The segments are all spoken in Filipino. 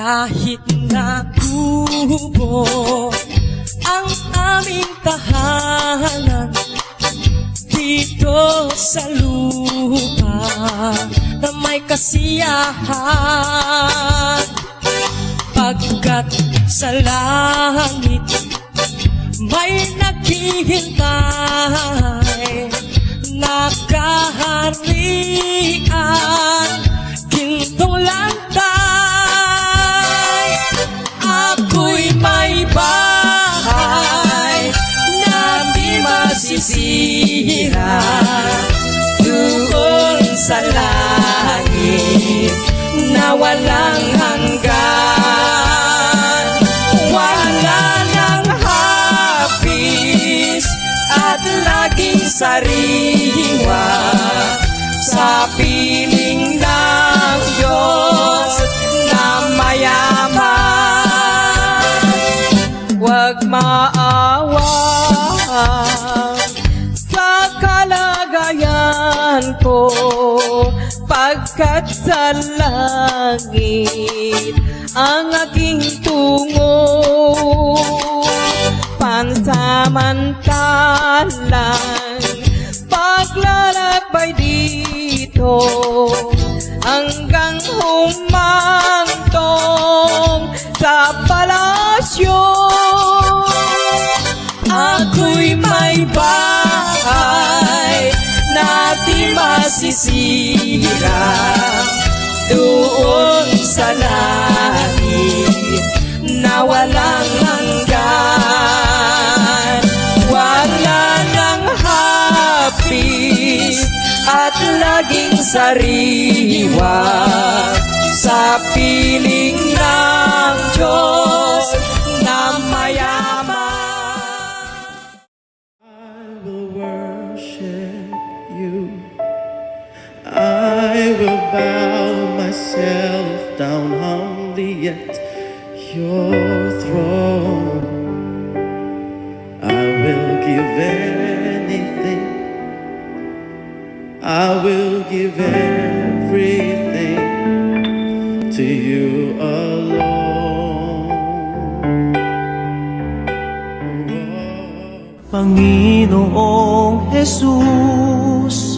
Kahit na kubo ang aming tahanan dito sa lupa na may kasiyahan, pagkat sa langit may naghihintay na kaharian, gintong lantay. Ako'y may bahay na di masisira doon sa langit na walang hanggan. Wala ng hapis at laging sariwa sa piling ng Diyos na mayaman. Huwag maawa sa kalagayan ko, pagkat sa langit ang aking tungo. Pansamantalang paglalakbay dito hanggang humantong sa palasyo. Ako'y may bahay na di masisira doon sa langit na walang hanggan. Wala ng hapis at laging sariwa sa piling ng Diyos na mayaman. I will worship you. I will bow myself down humbly at your throne. I will give anything. I will give everything to you alone. Panginoong Jesus,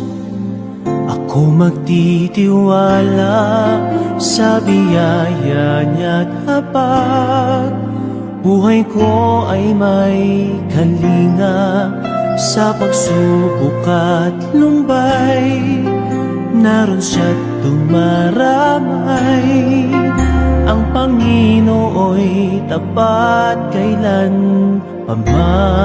ako magtitiwala sa biyaya niya't habag buhay ko ay may kalinga sa pagsubok at lumbay. Naroon siya't dumaramay, ang Panginoo'y tapat kailan paman.